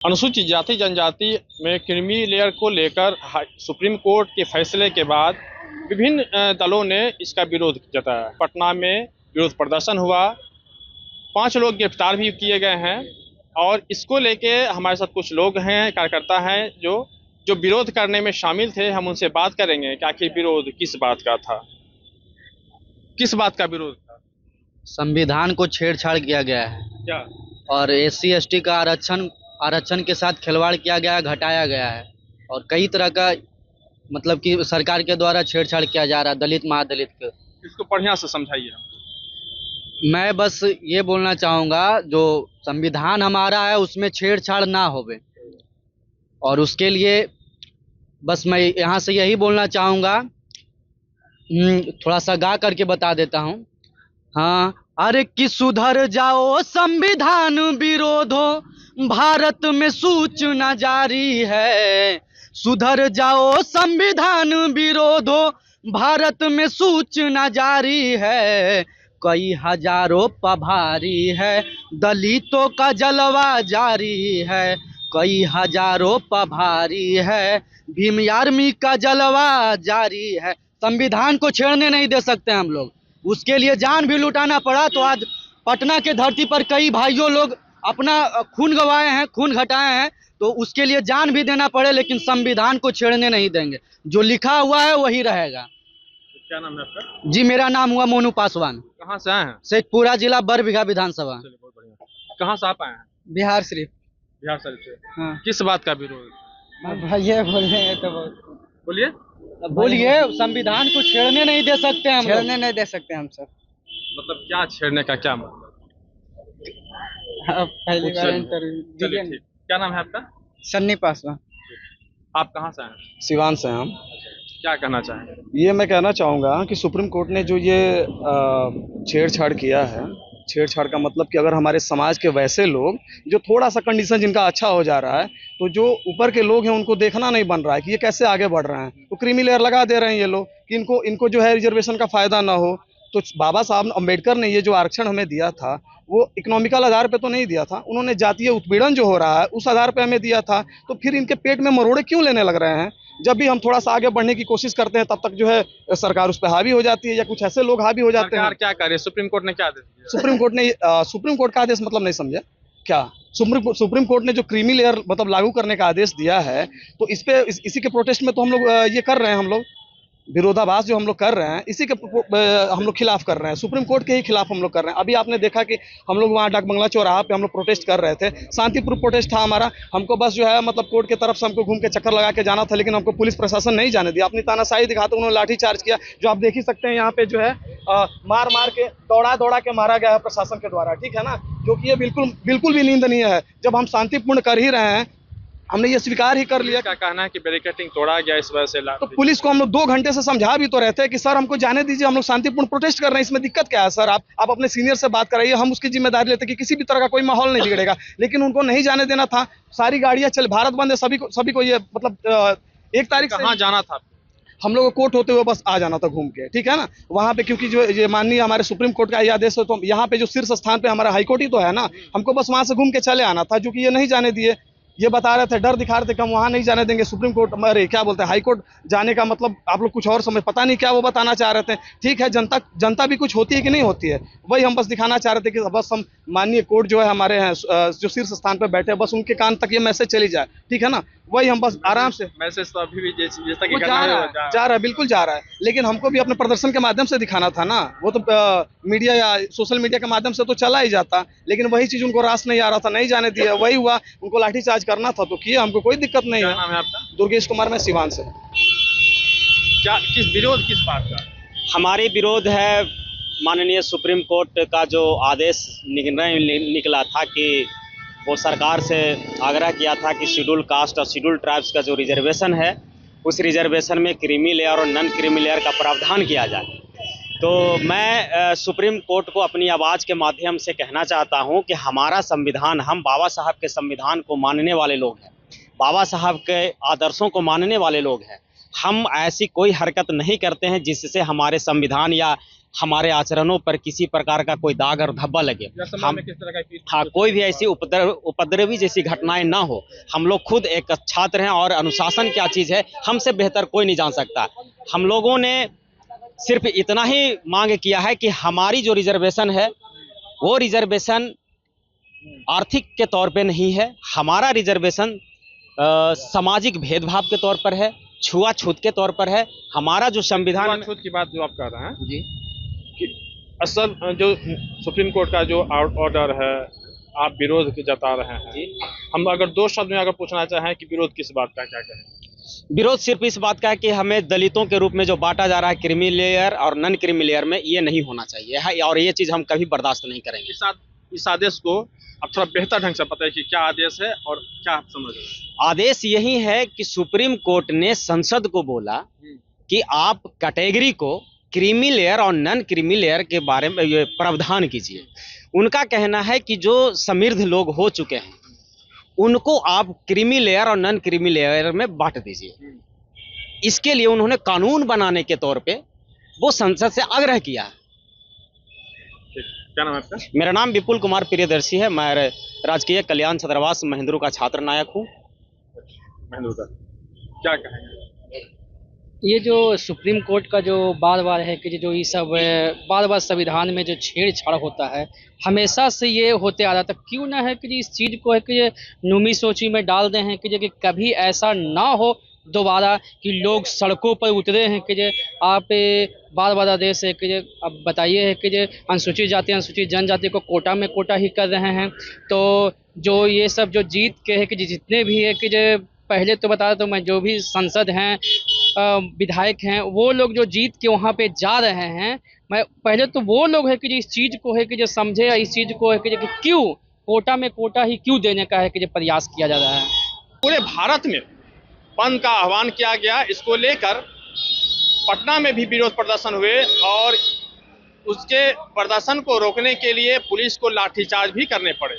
अनुसूचित जाति जनजाति में क्रीमी लेयर को लेकर सुप्रीम कोर्ट के फैसले के बाद विभिन्न दलों ने इसका विरोध जताया। पटना में विरोध प्रदर्शन हुआ, 5 लोग गिरफ्तार भी किए गए हैं और इसको लेके हमारे साथ कुछ लोग हैं, कार्यकर्ता हैं जो विरोध करने में शामिल थे। हम उनसे बात करेंगे कि आखिर विरोध किस बात का था, किस बात का विरोध था। संविधान को छेड़छाड़ किया गया है क्या और SC ST का आरक्षण के साथ खिलवाड़ किया गया है, घटाया गया है और कई तरह का मतलब कि सरकार के द्वारा छेड़छाड़ किया जा रहा है दलित महादलित के। इसको बढ़िया से समझाइए। मैं बस ये बोलना चाहूँगा, जो संविधान हमारा है उसमें छेड़छाड़ ना होवे और उसके लिए बस मैं यहाँ से यही बोलना चाहूँगा। थोड़ा सा गा करके बता देता हूँ। हाँ, अरे कि सुधर जाओ संविधान विरोधो, भारत में सूचना जारी है। सुधर जाओ संविधान विरोधो, भारत में सूचना जारी है। कई हजारों प्रभारी है, दलितों का जलवा जारी है। कई हजारों प्रभारी है, भीम आर्मी का जलवा जारी है। संविधान को छेड़ने नहीं दे सकते हम लोग, उसके लिए जान भी लुटाना पड़ा तो आज पटना के धरती पर कई भाइयों लोग अपना खून गंवाए हैं, खून घटाए हैं, तो उसके लिए जान भी देना पड़े, लेकिन संविधान को छेड़ने नहीं देंगे। जो लिखा हुआ है वही रहेगा। क्या नाम है आपका? जी, मेरा नाम हुआ मोनू पासवान। कहाँ से आए हैं? शेखपुरा जिला बरबीघा विधानसभा। चलिए, बहुत बढ़िया। कहाँ से आप आए हैं? बिहार शरीफ। बिहार शरीफ से। हाँ। किस बात का विरोध? भैया बोल रहे हैं तो बोलिए। बोलिए। संविधान को छेड़ने नहीं दे सकते हम, छेड़ने नहीं दे सकते हम सब। मतलब क्या छेड़ने का क्या मतलब? पहली बार इंटरव्यू। चलिए, ठीक। क्या नाम है आपका? सन्नी पासवान। आप कहाँ से आए हैं? सिवान से हम। क्या कहना चाहेंगे? ये मैं कहना चाहूँगा कि सुप्रीम कोर्ट ने जो ये छेड़छाड़ किया है, छेड़छाड़ का मतलब कि अगर हमारे समाज के वैसे लोग जो थोड़ा सा कंडीशन जिनका अच्छा हो जा रहा है, तो जो ऊपर के लोग हैं उनको देखना नहीं बन रहा है कि ये कैसे आगे बढ़ रहे हैं, तो क्रीमी लेयर लगा दे रहे हैं ये लोग कि इनको जो है रिजर्वेशन का फ़ायदा ना हो। तो बाबा साहब अम्बेडकर ने ये जो आरक्षण हमें दिया था वो इकोनॉमिकल आधार पे तो नहीं दिया था, उन्होंने जातीय उत्पीड़न जो हो रहा है उस आधार पे हमें दिया था। तो फिर इनके पेट में मरोड़े क्यों लेने लग रहे हैं? जब भी हम थोड़ा सा आगे बढ़ने की कोशिश करते हैं तब तक जो है सरकार उस पर हावी हो जाती है या कुछ ऐसे लोग हावी हो जाते हैं। क्या करे? सुप्रीम कोर्ट ने क्या आदेश दिया? सुप्रीम कोर्ट का आदेश मतलब नहीं समझे क्या? सुप्रीम कोर्ट ने जो क्रीमी लेयर मतलब लागू करने का आदेश दिया है, तो इसी के प्रोटेस्ट में तो हम लोग ये कर रहे हैं। हम लोग विरोधाभास जो हम लोग कर रहे हैं इसी के हम लोग खिलाफ कर रहे हैं, सुप्रीम कोर्ट के ही खिलाफ हम लोग कर रहे हैं। अभी आपने देखा कि हम लोग वहाँ डाक बंगला चौराहा पे हम लोग प्रोटेस्ट कर रहे थे, शांतिपूर्ण प्रोटेस्ट था हमारा। हमको बस जो है मतलब कोर्ट की तरफ से हमको घूम के चक्कर लगा के जाना था, लेकिन हमको पुलिस प्रशासन नहीं जाने दिया। अपनी तानाशाही दिखाते उन्होंने लाठी चार्ज किया, जो आप देख ही सकते हैं यहाँ पे जो है मार के दौड़ा के मारा गया है प्रशासन के द्वारा, ठीक है ना, जो कि ये बिल्कुल भी निंदनीय है। जब हम शांतिपूर्ण कर ही रहे हैं, हमने ये स्वीकार ही कर लिया। क्या कहना है कि बैरिकेडिंग तोड़ा गया इस वजह से? तो पुलिस को हम लोग 2 घंटे से समझा भी तो रहते हैं कि सर हमको जाने दीजिए, हम लोग शांतिपूर्ण प्रोटेस्ट कर रहे हैं, इसमें दिक्कत क्या है? सर आप अपने सीनियर से बात कराइए, हम उसकी जिम्मेदारी लेते हैं कि किसी भी तरह का कोई माहौल नहीं बिगड़ेगा। लेकिन उनको नहीं जाने देना था। सारी गाड़ियां चल, भारत बंद है, सभी को ये मतलब 1 तारीख से कहाँ जाना था? हम लोग को कोर्ट होते हुए बस आ जाना था घूम के, ठीक है ना। वहाँ पे क्योंकि जो ये माननीय हमारे सुप्रीम कोर्ट का ये आदेश है, तो यहाँ पे जो शीर्ष स्थान पे हमारा हाईकोर्ट ही तो है ना, हमको बस वहाँ से घूम के चले आना था, जो कि ये नहीं जाने दिए। ये बता रहे थे, डर दिखा रहे थे कि हम वहाँ नहीं जाने देंगे, सुप्रीम कोर्ट अरे क्या बोलते हैं हाई कोर्ट जाने का मतलब आप लोग कुछ और समझ, पता नहीं क्या वो बताना चाह रहे थे। ठीक है, जनता भी कुछ होती है कि नहीं होती है, वही हम बस दिखाना चाह रहे थे कि बस हम माननीय कोर्ट जो है हमारे हैं जो शीर्ष स्थान पर बैठे, बस उनके कान तक ये मैसेज चली जाए, ठीक है ना। वही हम बस आराम से मैसेज तो अभी भी जैसा कि जा रहा है, बिल्कुल जा रहा है, लेकिन हमको भी अपने प्रदर्शन के माध्यम से दिखाना था ना। वो तो मीडिया या सोशल मीडिया के माध्यम से तो चला ही जाता, लेकिन वही चीज उनको रास नहीं आ रहा था, नहीं जाने दिया। वही हुआ, उनको लाठीचार्ज करना था तो किए, हमको कोई दिक्कत नहीं है। क्या नाम है आपका? दुर्गेश कुमार, मैं सिवान से। क्या विरोध किस बात का? हमारी विरोध है माननीय सुप्रीम कोर्ट का जो आदेश निकला था कि वो सरकार से आग्रह किया था कि शेड्यूल कास्ट और शेड्यूल ट्राइब्स का जो रिजर्वेशन है, उस रिजर्वेशन में क्रीमी लेयर और नॉन क्रीमी लेयर का प्रावधान किया जाए। तो मैं सुप्रीम कोर्ट को अपनी आवाज़ के माध्यम से कहना चाहता हूं कि हमारा संविधान, हम बाबा साहब के संविधान को मानने वाले लोग हैं, बाबा साहब के आदर्शों को मानने वाले लोग हैं। हम ऐसी कोई हरकत नहीं करते हैं जिससे हमारे संविधान या हमारे आचरणों पर किसी प्रकार का कोई दाग और धब्बा लगे। हम किस तरह का हाँ, कोई भी ऐसी उपद्रवी जैसी घटनाएं ना हो। हम लोग खुद एक छात्र हैं और अनुशासन क्या चीज़ है हमसे बेहतर कोई नहीं जान सकता। हम लोगों ने सिर्फ इतना ही मांग किया है कि हमारी जो रिजर्वेशन है वो रिजर्वेशन आर्थिक के तौर पे नहीं है। हमारा रिजर्वेशन सामाजिक भेदभाव के तौर पर है, छुआछूत के तौर पर है। हमारा जो संविधान छूत की बात जो आप कर रहे हैं जी, कि असल जो सुप्रीम कोर्ट का जो ऑर्डर है आप विरोध जता रहे हैं, हम अगर दो शब्द में अगर पूछना चाहें कि विरोध किस बात का, क्या कहें? विरोध सिर्फ इस बात का है कि हमें दलितों के रूप में जो बांटा जा रहा है क्रीमी लेयर और नॉन क्रीमी लेयर में, ये नहीं होना चाहिए और ये चीज़ हम कभी बर्दाश्त नहीं करेंगे। इस आदेश को अब थोड़ा बेहतर ढंग से पता है कि क्या आदेश है और क्या आप समझ रहे हैं? आदेश यही है कि सुप्रीम कोर्ट ने संसद को बोला कि आप कैटेगरी को क्रीमी लेयर और नॉन क्रीमी लेयर के बारे में ये प्रावधान कीजिए। उनका कहना है कि जो समृद्ध लोग हो चुके हैं उनको आप क्रीमी लेयर और नॉन क्रीमी लेयर में बांट दीजिए। इसके लिए उन्होंने कानून बनाने के तौर पे वो संसद से आग्रह किया है। क्या नाम है आपका? मेरा नाम विपुल कुमार प्रियदर्शी है। मैं राजकीय कल्याण छात्रावास महेंद्रू का छात्र नायक हूँ। महेंद्र का क्या कहेंगे? ये जो सुप्रीम कोर्ट का जो बार बार है कि जो ये सब बार बार संविधान में जो छेड़छाड़ होता है, हमेशा से ये होते आ रहा था। क्यों ना है कि इस चीज़ को है कि ये नुमी सोची में डाल दे हैं कि कभी ऐसा ना हो दोबारा कि लोग सड़कों पर उतरे हैं कि आप बार बार आदेश है कि अब बताइए है कि अनुसूचित जाति अनुसूचित जनजाति को कोटा में कोटा ही कर रहे हैं। तो जो ये सब जो जीत के है कि जितने भी है कि पहले तो बता तो मैं जो भी सांसद हैं विधायक हैं वो लोग जो जीत के वहाँ पे जा रहे हैं, मैं पहले तो वो लोग है कि इस चीज़ को है कि जो समझे, इस चीज़ को है कि क्यों कोटा में कोटा ही क्यों देने का है कि प्रयास किया जा रहा है। पूरे भारत में बंद का आह्वान किया गया। इसको लेकर पटना में भी विरोध प्रदर्शन हुए और उसके प्रदर्शन को रोकने के लिए पुलिस को लाठीचार्ज भी करने पड़े।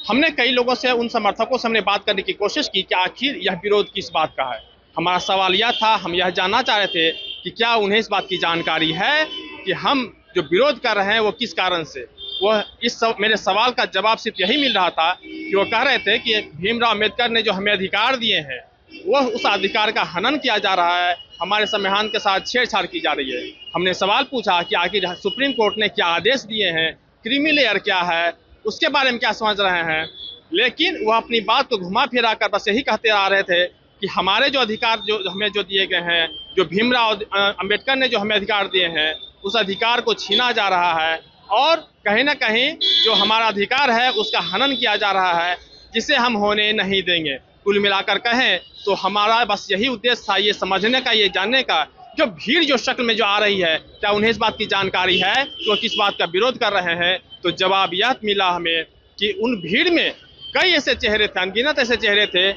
हमने कई लोगों से, उन समर्थकों से हमने बात करने की कोशिश की कि आखिर यह विरोध किस बात का है। हमारा सवाल यह था, हम यह जानना चाह रहे थे कि क्या उन्हें इस बात की जानकारी है कि हम जो विरोध कर रहे हैं वो किस कारण से। वह मेरे सवाल का जवाब सिर्फ यही मिल रहा था कि वो कह रहे थे कि भीमराव अम्बेडकर ने जो हमें अधिकार दिए हैं वह उस अधिकार का हनन किया जा रहा है, हमारे संविधान के साथ छेड़छाड़ की जा रही है। हमने सवाल पूछा कि आखिर सुप्रीम कोर्ट ने क्या आदेश दिए हैं, क्रीमी लेयर क्या है, उसके बारे में क्या समझ रहे हैं, लेकिन वह अपनी बात को घुमा फिरा कर बस यही कहते आ रहे थे कि हमारे जो अधिकार जो हमें जो दिए गए हैं, जो भीमराव अम्बेडकर ने जो हमें अधिकार दिए हैं, उस अधिकार को छीना जा रहा है और कहीं ना कहीं जो हमारा अधिकार है उसका हनन किया जा रहा है, जिसे हम होने नहीं देंगे। कुल मिलाकर कहें तो हमारा बस यही उद्देश्य था, ये समझने का, ये जानने का, जो भीड़ जो शक्ल में जो आ रही है क्या उन्हें इस बात की जानकारी है कि वो किस बात का विरोध कर रहे हैं। तो जवाब यह मिला हमें कि उन भीड़ में कई ऐसे चेहरे थे, अनगिनत ऐसे चेहरे थे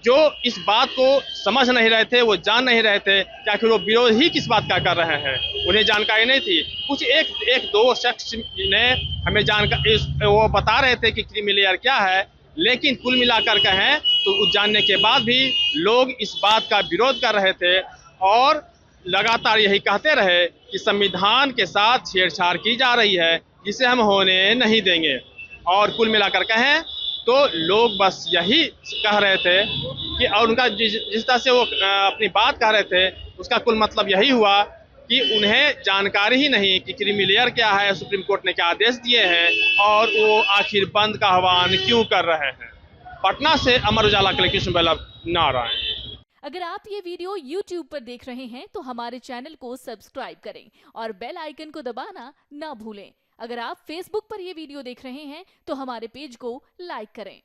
जो इस बात को समझ नहीं रहे थे, वो जान नहीं रहे थे कि आखिर वो विरोध ही किस बात का कर रहे हैं। उन्हें जानकारी नहीं थी। कुछ एक दो शख्स ने हमें जानकारी, वो बता रहे थे कि क्रीमी लेयर क्या है, लेकिन कुल मिलाकर कहें तो उस जानने के बाद भी लोग इस बात का विरोध कर रहे थे और लगातार यही कहते रहे कि संविधान के साथ छेड़छाड़ की जा रही है, जिसे हम होने नहीं देंगे। और कुल मिलाकर कहें तो लोग बस यही कह रहे थे कि, और उनका जिस तरह से वो अपनी बात कह रहे थे उसका कुल मतलब यही हुआ कि उन्हें जानकारी ही नहीं कि क्रीमी लेयर क्या है, सुप्रीम कोर्ट ने क्या आदेश दिए हैं और वो आखिर बंद का आह्वान क्यों कर रहे हैं। पटना से अमर उजाला के लिए कृष्ण बल्लभ नारायण। अगर आप ये वीडियो YouTube पर देख रहे हैं तो हमारे चैनल को सब्सक्राइब करें और बेल आइकन को दबाना ना भूलें। अगर आप Facebook पर ये वीडियो देख रहे हैं तो हमारे पेज को लाइक करें।